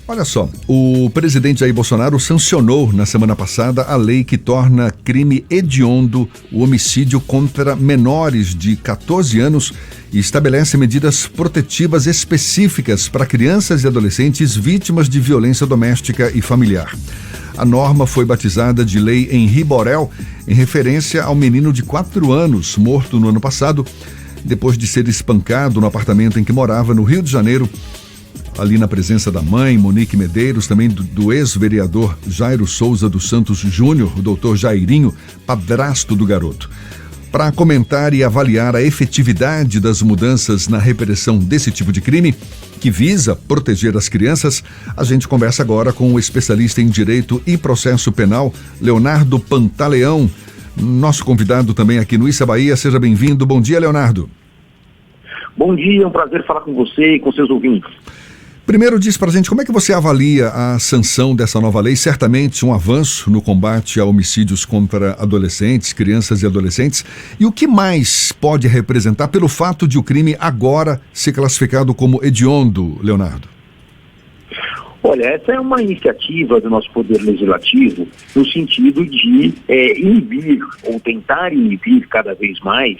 Olha só, o presidente Jair Bolsonaro sancionou na semana passada a lei que torna crime hediondo o homicídio contra menores de 14 anos e estabelece medidas protetivas específicas para crianças e adolescentes vítimas de violência doméstica e familiar. A norma foi batizada de Lei Henri Borel, em referência ao menino de 4 anos morto no ano passado, depois de ser espancado no apartamento em que morava no Rio de Janeiro, ali na presença da mãe, Monique Medeiros, também do ex-vereador Jairo Souza dos Santos Júnior, o doutor Jairinho, padrasto do garoto. Para comentar e avaliar a efetividade das mudanças na repressão desse tipo de crime, que visa proteger as crianças, a gente conversa agora com o especialista em Direito e Processo Penal, Leonardo Pantaleão, nosso convidado também aqui no Issa Bahia. Seja bem-vindo. Bom dia, Leonardo. Bom dia, é um prazer falar com você e com seus ouvintes. Primeiro, diz pra gente como é que você avalia a sanção dessa nova lei, certamente um avanço no combate a homicídios contra adolescentes, crianças e adolescentes, e o que mais pode representar pelo fato de o crime agora ser classificado como hediondo, Leonardo? Olha, essa é uma iniciativa do nosso Poder Legislativo no sentido de inibir ou tentar inibir cada vez mais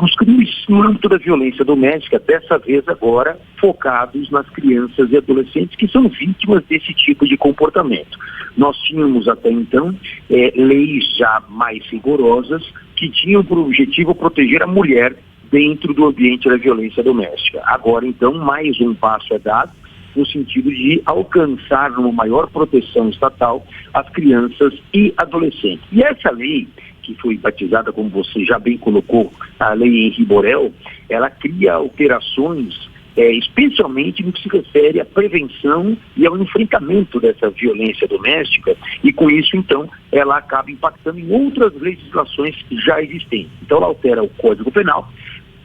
os crimes no âmbito da violência doméstica, dessa vez agora focados nas crianças e adolescentes que são vítimas desse tipo de comportamento. Nós tínhamos até então leis já mais rigorosas que tinham por objetivo proteger a mulher dentro do ambiente da violência doméstica. Agora, então, mais um passo é dado no sentido de alcançar uma maior proteção estatal às crianças e adolescentes. E essa lei, que foi batizada, como você já bem colocou, a Lei Henri Borel, ela cria alterações, especialmente no que se refere à prevenção e ao enfrentamento dessa violência doméstica, e com isso, então, ela acaba impactando em outras legislações já existentes. Então, ela altera o Código Penal,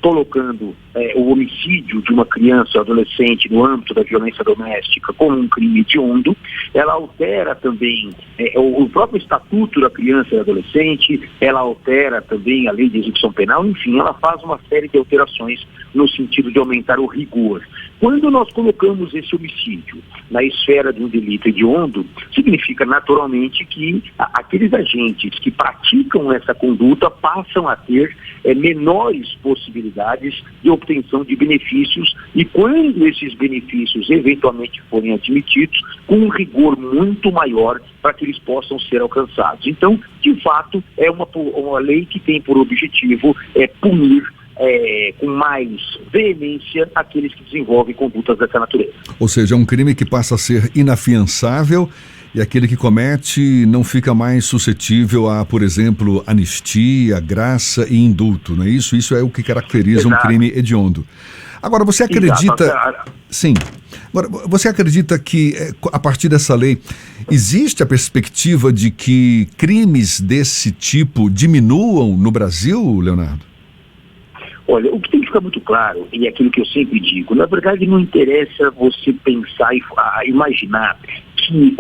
colocando o homicídio de uma criança ou adolescente no âmbito da violência doméstica como um crime hediondo. Ela altera também o próprio Estatuto da Criança e Adolescente, ela altera também a Lei de Execução Penal, enfim, ela faz uma série de alterações no sentido de aumentar o rigor. Quando nós colocamos esse homicídio na esfera de um delito hediondo, significa naturalmente que aqueles agentes que praticam essa conduta passam a ter menores possibilidades de obtenção de benefícios, e quando esses benefícios eventualmente forem admitidos, com um rigor muito maior para que eles possam ser alcançados. Então, de fato, é uma lei que tem por objetivo punir com mais veemência aqueles que desenvolvem condutas dessa natureza. Ou seja, é um crime que passa a ser inafiançável e aquele que comete não fica mais suscetível a, por exemplo, anistia, graça e indulto, não é isso? Isso é o que caracteriza um crime hediondo. Agora, você acredita... Exato. Sim. Agora, você acredita que, a partir dessa lei, existe a perspectiva de que crimes desse tipo diminuam no Brasil, Leonardo? Olha, o que tem que ficar muito claro, e é aquilo que eu sempre digo, na verdade não interessa você pensar e imaginar que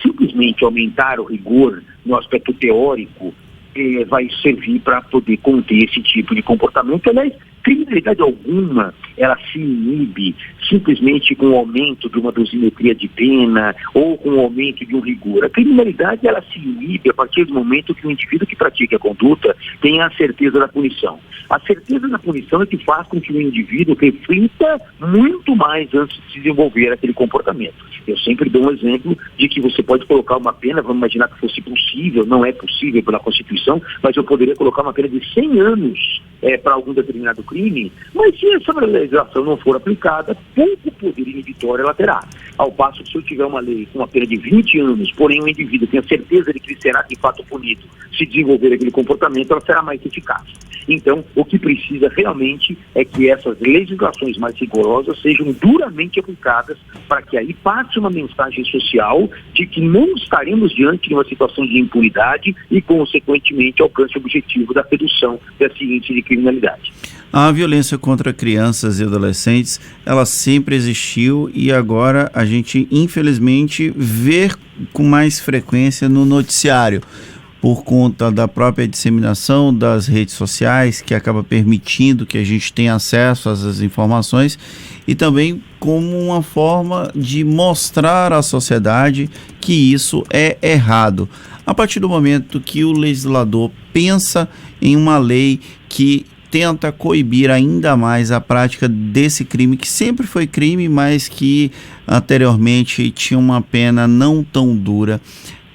simplesmente aumentar o rigor no aspecto teórico vai servir para poder conter esse tipo de comportamento. Aliás, criminalidade alguma, ela se inibe simplesmente com o aumento de uma dosimetria de pena ou com o aumento de um rigor. A criminalidade, ela se inibe a partir do momento que o indivíduo que pratica a conduta tenha a certeza da punição. A certeza da punição é que faz com que o indivíduo reflita muito mais antes de desenvolver aquele comportamento. Eu sempre dou um exemplo de que você pode colocar uma pena, vamos imaginar que fosse possível, não é possível pela Constituição, mas eu poderia colocar uma pena de 100 anos para algum determinado crime, mas se essa legislação não for aplicada, pouco poder inibitório ela terá. Ao passo que se eu tiver uma lei com uma pena de 20 anos, porém o indivíduo tem a certeza de que ele será de fato punido se desenvolver aquele comportamento, ela será mais eficaz. Então, o que precisa realmente é que essas legislações mais rigorosas sejam duramente aplicadas para que aí passe uma mensagem social de que não estaremos diante de uma situação de impunidade e, consequentemente, alcance o objetivo da redução desse índice de criminalidade. A violência contra crianças e adolescentes, ela sempre existiu e agora a gente, infelizmente, vê com mais frequência no noticiário. por conta da própria disseminação das redes sociais, que acaba permitindo que a gente tenha acesso a essas informações, e também como uma forma de mostrar à sociedade que isso é errado. A partir do momento que o legislador pensa em uma lei que tenta coibir ainda mais a prática desse crime, que sempre foi crime, mas que anteriormente tinha uma pena não tão dura,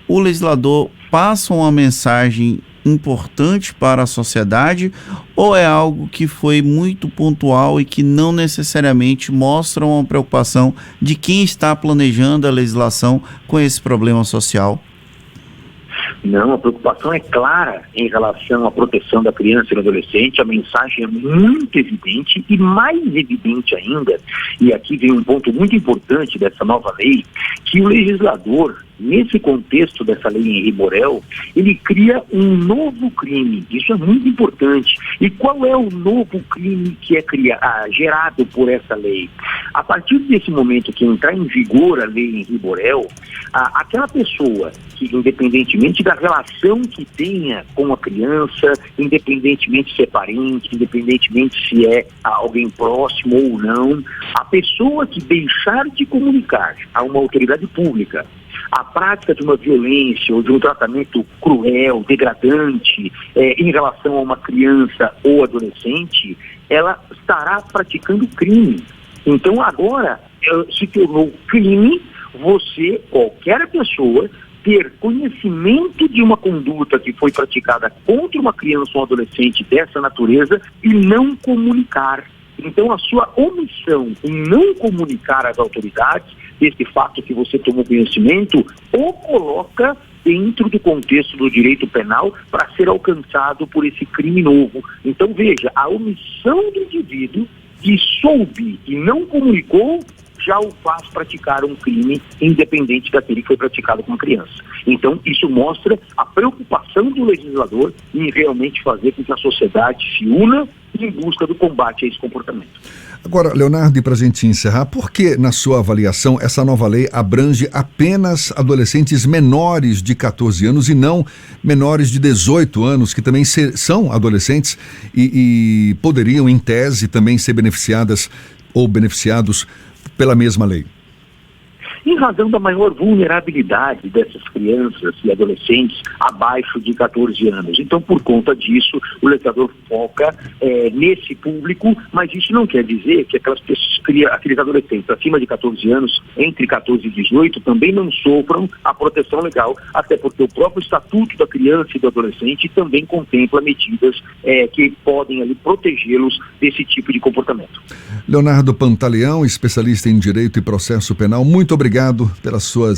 o legislador passa uma mensagem importante para a sociedade, ou é algo que foi muito pontual e que não necessariamente mostra uma preocupação de quem está planejando a legislação com esse problema social? Não, a preocupação é clara em relação à proteção da criança e do adolescente. A mensagem é muito evidente e mais evidente ainda, e aqui vem um ponto muito importante dessa nova lei, que o legislador, nesse contexto dessa lei Henri Borel, ele cria um novo crime. Isso é muito importante. E qual é o novo crime que é gerado por essa lei? A partir desse momento que entrar em vigor a lei Henri Borel, aquela pessoa que, independentemente da relação que tenha com a criança, independentemente se é parente, independentemente se é alguém próximo ou não, a pessoa que deixar de comunicar a uma autoridade pública a prática de uma violência ou de um tratamento cruel, degradante, em relação a uma criança ou adolescente, ela estará praticando crime. Então agora se tornou crime qualquer pessoa, ter conhecimento de uma conduta que foi praticada contra uma criança ou um adolescente dessa natureza e não comunicar. Então a sua omissão em não comunicar às autoridades desse fato que você tomou conhecimento o coloca dentro do contexto do direito penal para ser alcançado por esse crime novo. Então veja, a omissão do indivíduo que soube e não comunicou já o faz praticar um crime independente daquele que foi praticado com a criança. Então isso mostra a preocupação do legislador em realmente fazer com que a sociedade se una em busca do combate a esse comportamento. Agora, Leonardo, e para a gente encerrar, por que, na sua avaliação, essa nova lei abrange apenas adolescentes menores de 14 anos e não menores de 18 anos, que também são adolescentes e poderiam, em tese, também ser beneficiadas ou beneficiados pela mesma lei? Em razão da maior vulnerabilidade dessas crianças e adolescentes abaixo de 14 anos. Então, por conta disso, o legislador foca nesse público, mas isso não quer dizer que aquelas pessoas, aqueles adolescentes acima de 14 anos, entre 14 e 18, também não sofram a proteção legal, até porque o próprio Estatuto da Criança e do Adolescente também contempla medidas que podem ali protegê-los desse tipo de comportamento. Leonardo Pantaleão, especialista em Direito e Processo Penal, muito obrigado pela sua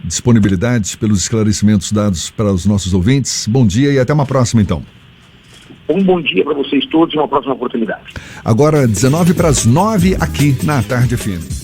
disponibilidade, pelos esclarecimentos dados para os nossos ouvintes. Bom dia e até uma próxima, então. Um bom dia para vocês todos e uma próxima oportunidade. Agora, 19 para as 9 aqui na Tarde FM.